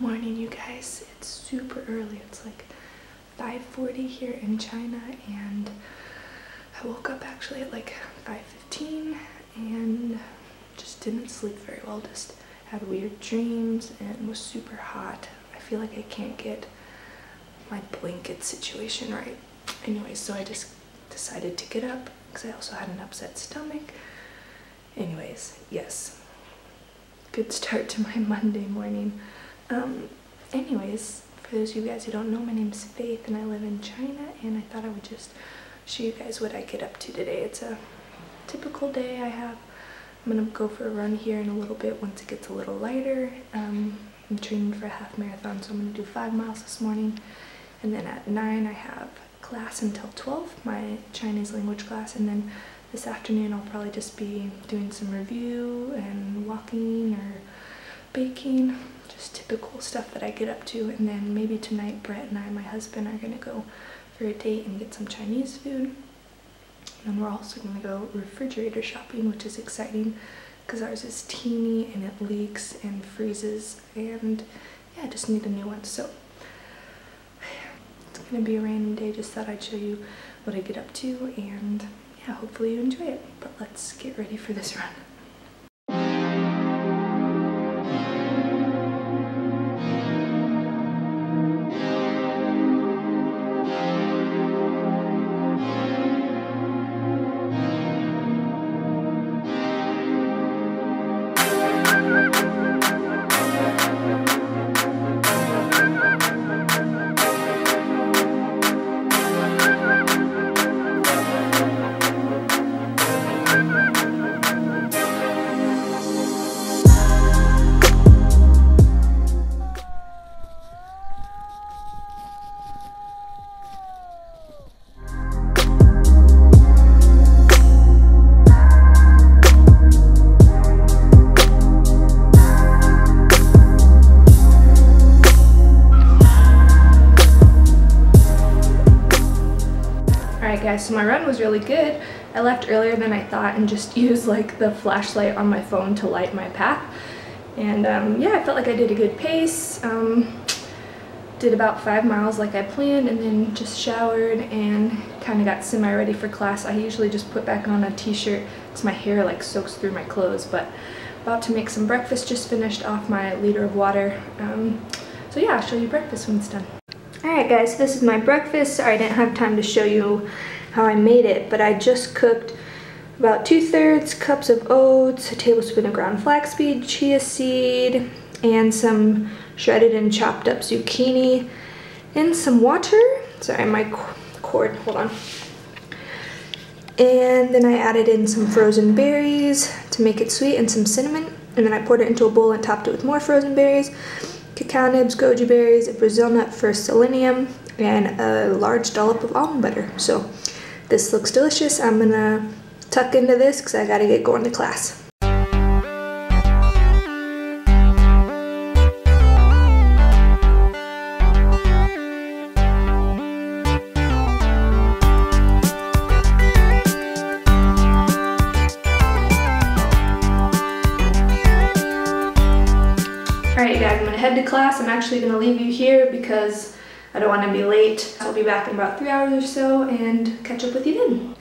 Morning, you guys. It's super early. It's like 5:40 here in China, and I woke up actually at like 5:15 and just didn't sleep very well. Just had weird dreams and was super hot. I feel like I can't get my blanket situation right. Anyway, so I just decided to get up because I also had an upset stomach. Anyways, yes, good start to my Monday morning. Anyways, for those of you guys who don't know, my name's Faith and I live in China, and I thought I would just show you guys what I get up to today. It's a typical day I have. I'm gonna go for a run here in a little bit once it gets a little lighter. I'm training for a half marathon, so I'm gonna do 5 miles this morning, and then at 9 I have class until 12, my Chinese language class, and then this afternoon I'll probably just be doing some review and walking or baking, just typical stuff that I get up to. And then maybe tonight Brett and I, my husband, are gonna go for a date and get some Chinese food. And then we're also gonna go refrigerator shopping, which is exciting because ours is teeny and it leaks and freezes, and yeah, I just need a new one. So it's gonna be a random day. Just thought I'd show you what I get up to, and yeah, hopefully you enjoy it. But let's get ready for this run. Alright guys, so my run was really good. I left earlier than I thought and just used like the flashlight on my phone to light my path. And yeah, I felt like I did a good pace. Did about 5 miles like I planned, and then just showered and kind of got semi-ready for class. I usually just put back on a t-shirt because my hair like soaks through my clothes, but about to make some breakfast. Just finished off my liter of water. So yeah, I'll show you breakfast when it's done. Alright guys, so this is my breakfast. Sorry I didn't have time to show you how I made it, but I just cooked about 2/3 cups of oats, a tablespoon of ground flaxseed, chia seed, and some shredded and chopped up zucchini in some water. Sorry, my cord, hold on. And then I added in some frozen berries to make it sweet and some cinnamon, and then I poured it into a bowl and topped it with more frozen berries, cacao nibs, goji berries, a Brazil nut for selenium, and a large dollop of almond butter. So this looks delicious. I'm gonna tuck into this because I gotta get going to class. Alright guys, I'm gonna head to class. I'm actually gonna leave you here because I don't want to be late. I'll be back in about 3 hours or so and catch up with you then.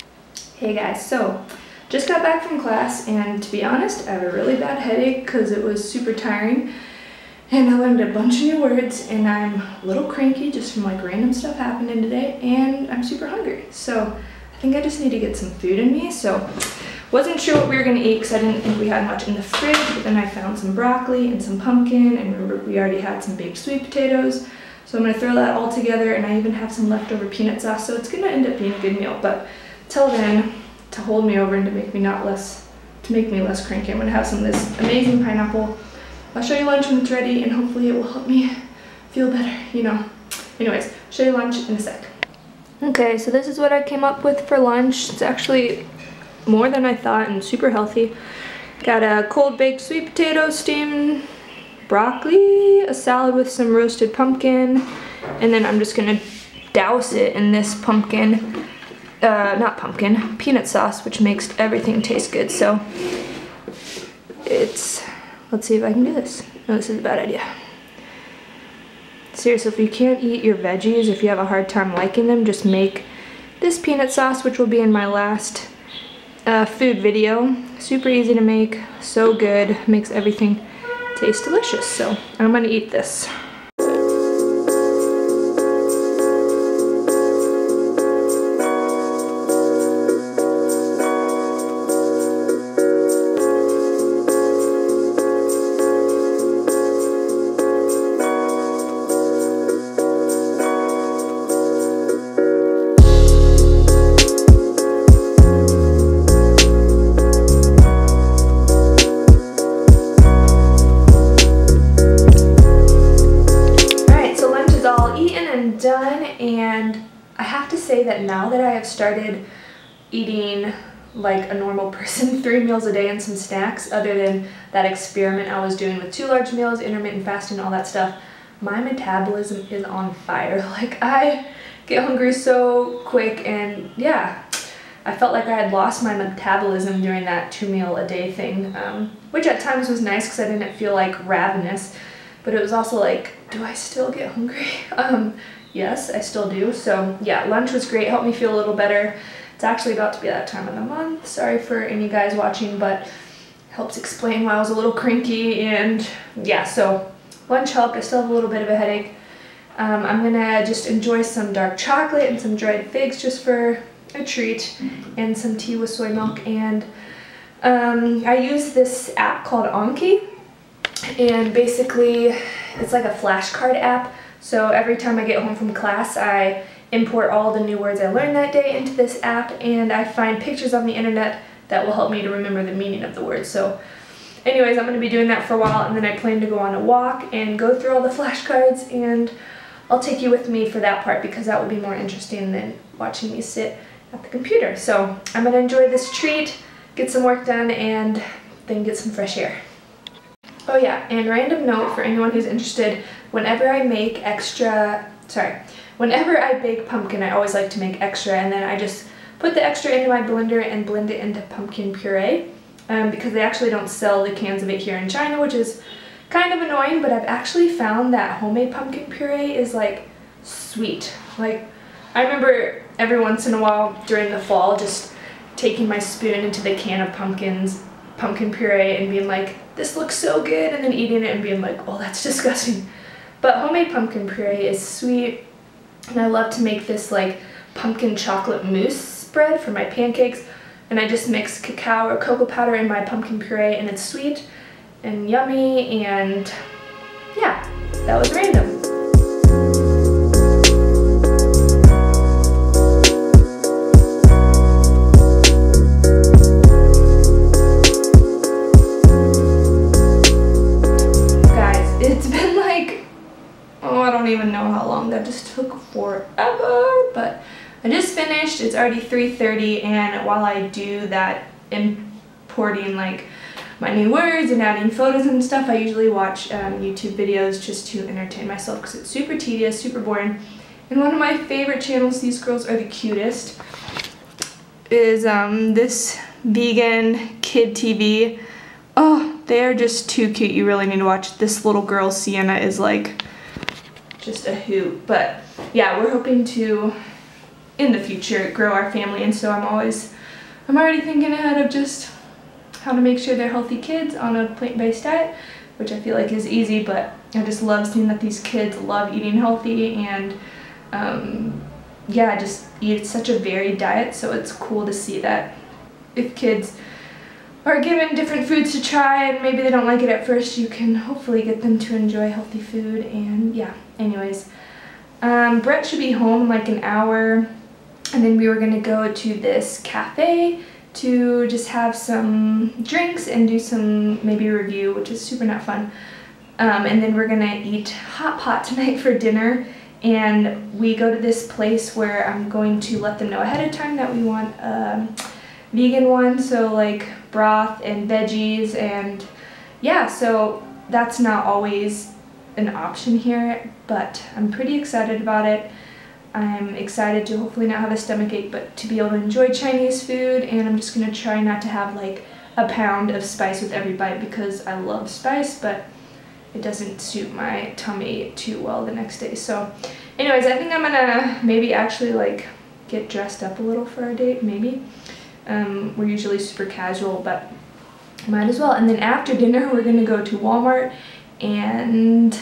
Hey guys, so just got back from class, and to be honest, I have a really bad headache because it was super tiring, and I learned a bunch of new words, and I'm a little cranky just from like random stuff happening today, and I'm super hungry. So I think I just need to get some food in me. So wasn't sure what we were gonna eat because I didn't think we had much in the fridge, but then I found some broccoli and some pumpkin, and remember we already had some baked sweet potatoes. So I'm gonna throw that all together, and I even have some leftover peanut sauce, so it's gonna end up being a good meal. But till then, to hold me over and to make me less cranky, I'm gonna have some of this amazing pineapple. I'll show you lunch when it's ready, and hopefully it will help me feel better, you know. Anyways, show you lunch in a sec. Okay, so this is what I came up with for lunch. It's actually more than I thought and super healthy. Got a cold baked sweet potato, steamed broccoli, a salad with some roasted pumpkin, and then I'm just gonna douse it in this peanut sauce, which makes everything taste good. So it's, let's see if I can do this. No, this is a bad idea. Seriously, if you can't eat your veggies, if you have a hard time liking them, just make this peanut sauce, which will be in my last food video. Super easy to make, so good, makes everything taste delicious. So I'm gonna eat this. Done, and I have to say that now that I have started eating like a normal person, 3 meals a day and some snacks, other than that experiment I was doing with 2 large meals, intermittent fasting, all that stuff, my metabolism is on fire. Like, I get hungry so quick, and yeah, I felt like I had lost my metabolism during that 2 meal a day thing, which at times was nice because I didn't feel like ravenous, but it was also like, do I still get hungry? Yes, I still do. So yeah, lunch was great, helped me feel a little better. It's actually about to be that time of the month. Sorry for any guys watching, but helps explain why I was a little cranky. And yeah, so lunch helped. I still have a little bit of a headache. I'm gonna just enjoy some dark chocolate and some dried figs just for a treat, and some tea with soy milk. And I use this app called Cranky, and basically it's like a flashcard app. So every time I get home from class, I import all the new words I learned that day into this app, and I find pictures on the internet that will help me to remember the meaning of the words. So anyways, I'm going to be doing that for a while, and then I plan to go on a walk and go through all the flashcards, and I'll take you with me for that part because that will be more interesting than watching me sit at the computer. So I'm going to enjoy this treat, get some work done, and then get some fresh air. Oh yeah, and random note for anyone who's interested, whenever I bake pumpkin, I always like to make extra, and then I just put the extra into my blender and blend it into pumpkin puree, because they actually don't sell the cans of it here in China, which is kind of annoying, but I've actually found that homemade pumpkin puree is like sweet. Like, I remember every once in a while during the fall just taking my spoon into the can of pumpkin puree and being like, this looks so good, and then eating it and being like, oh, that's disgusting. But homemade pumpkin puree is sweet, and I love to make this like pumpkin chocolate mousse spread for my pancakes, and I just mix cacao or cocoa powder in my pumpkin puree, and it's sweet and yummy, and yeah, that was random. I don't even know how long that just took forever, but I just finished. It's already 3:30, and while I do that importing like my new words and adding photos and stuff, I usually watch YouTube videos just to entertain myself because it's super tedious, super boring. And one of my favorite channels, these girls are the cutest, is this vegan kid TV. Oh, they are just too cute. You really need to watch. This little girl, Sienna, is like just a hoot. But yeah, we're hoping to in the future grow our family, and so I'm already thinking ahead of just how to make sure they're healthy kids on a plant-based diet, which I feel like is easy, but I just love seeing that these kids love eating healthy, and yeah, just eat such a varied diet. So it's cool to see that if kids are given different foods to try and maybe they don't like it at first, you can hopefully get them to enjoy healthy food. And yeah, anyways, Brett should be home in like an hour, and then we were gonna go to this cafe to just have some drinks and do some maybe review, which is super not fun. And then we're gonna eat hot pot tonight for dinner, and we go to this place where I'm going to let them know ahead of time that we want vegan one, so like broth and veggies, and yeah, so that's not always an option here, but I'm pretty excited about it. I'm excited to hopefully not have a stomach ache, but to be able to enjoy Chinese food, and I'm just gonna try not to have like a pound of spice with every bite because I love spice, but it doesn't suit my tummy too well the next day. So anyways, I think I'm gonna maybe actually like get dressed up a little for our date, maybe. We're usually super casual, but might as well. And then after dinner, we're gonna go to Walmart and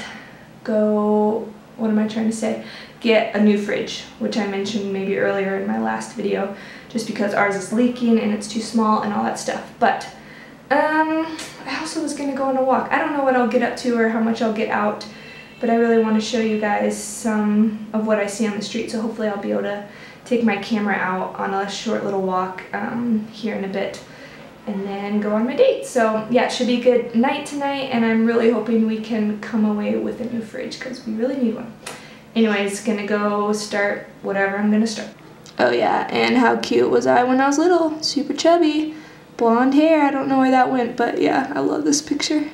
go, what am I trying to say? Get a new fridge, which I mentioned maybe earlier in my last video, just because ours is leaking and it's too small and all that stuff. But I also was gonna go on a walk. I don't know what I'll get up to or how much I'll get out, but I really want to show you guys some of what I see on the street, so hopefully I'll be able to take my camera out on a short little walk here in a bit and then go on my date. So yeah, it should be a good night tonight, and I'm really hoping we can come away with a new fridge because we really need one. Anyways, gonna go start whatever I'm gonna start. Oh yeah, and how cute was I when I was little? Super chubby, blonde hair. I don't know where that went, but yeah, I love this picture.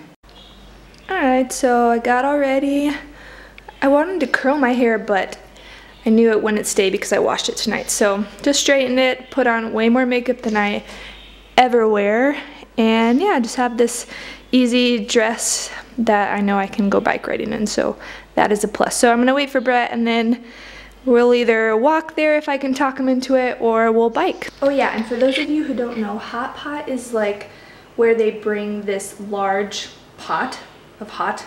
Alright, so I got all ready. I wanted to curl my hair, but I knew it wouldn't stay because I washed it tonight. So just straightened it, put on way more makeup than I ever wear, and yeah, just have this easy dress that I know I can go bike riding in, so that is a plus. So I'm gonna wait for Brett, and then we'll either walk there if I can talk him into it, or we'll bike. Oh yeah, and for those of you who don't know, hot pot is like where they bring this large pot of hot,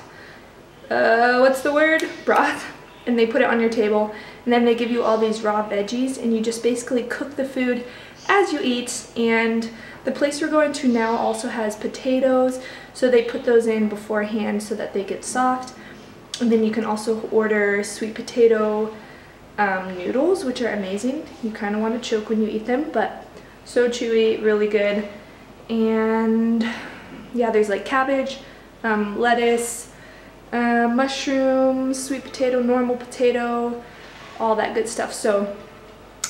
what's the word? Broth, and they put it on your table, and then they give you all these raw veggies, and you just basically cook the food as you eat. And the place we're going to now also has potatoes, so they put those in beforehand so that they get soft. And then you can also order sweet potato noodles, which are amazing. You kind of want to choke when you eat them, but so chewy, really good. And yeah, there's like cabbage, lettuce, mushrooms, sweet potato, normal potato, all that good stuff. So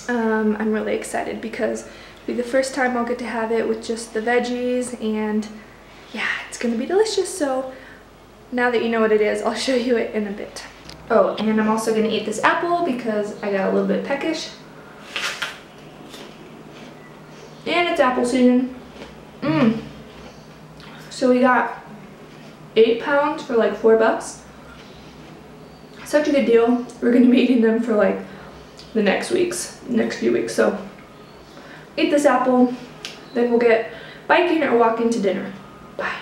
I'm really excited because it'll be the first time I'll get to have it with just the veggies, and yeah, it's gonna be delicious. So now that you know what it is, I'll show you it in a bit. Oh, and I'm also gonna eat this apple because I got a little bit peckish. And it's apple season. So we got 8 pounds for like $4. Such a good deal. We're gonna be eating them for like the next few weeks. So eat this apple, then we'll get biking or walking to dinner. Bye.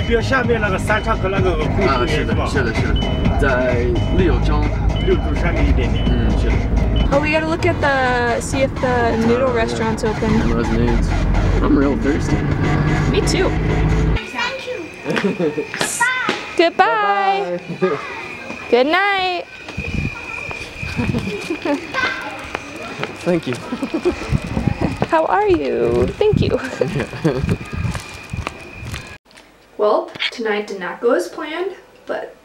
边下面那个三岔口那个湖啊，是的，是的，是的，在6中上面一点点。是的。 Oh, we gotta look at see if the noodle restaurant's open. Those nudes. I'm real thirsty. Me too. Thank you. Goodbye. Bye. Good night. Thank you. How are you? Thank you. Well, tonight did not go as planned, but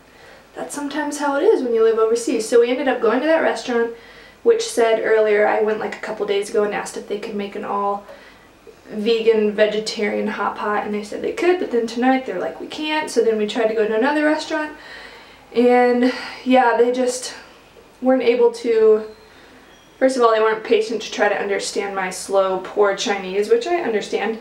that's sometimes how it is when you live overseas. So we ended up going to that restaurant, which said earlier, I went like a couple days ago and asked if they could make an all vegan, vegetarian hot pot, and they said they could, but then tonight they're like, we can't. So then we tried to go to another restaurant, and yeah, they just weren't able to. First of all, they weren't patient to try to understand my slow, poor Chinese, which I understand.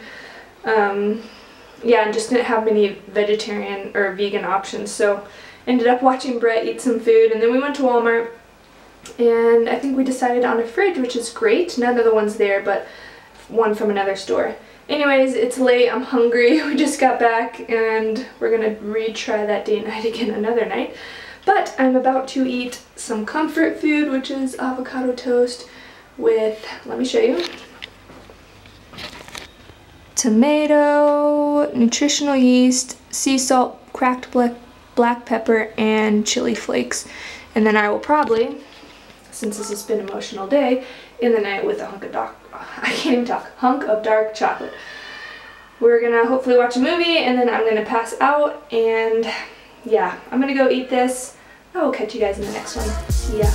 Yeah, and just didn't have many vegetarian or vegan options, so ended up watching Brett eat some food, and then we went to Walmart, and I think we decided on a fridge, which is great. None of the ones there, but one from another store. Anyways, it's late, I'm hungry, we just got back, and we're gonna retry that date night again another night. But I'm about to eat some comfort food, which is avocado toast with, let me show you, tomato, nutritional yeast, sea salt, cracked black pepper, and chili flakes. And then I will probably, since this has been an emotional day, in the night with a hunk of dark chocolate. We're gonna hopefully watch a movie, and then I'm gonna pass out, and yeah, I'm gonna go eat this. I will catch you guys in the next one. See ya.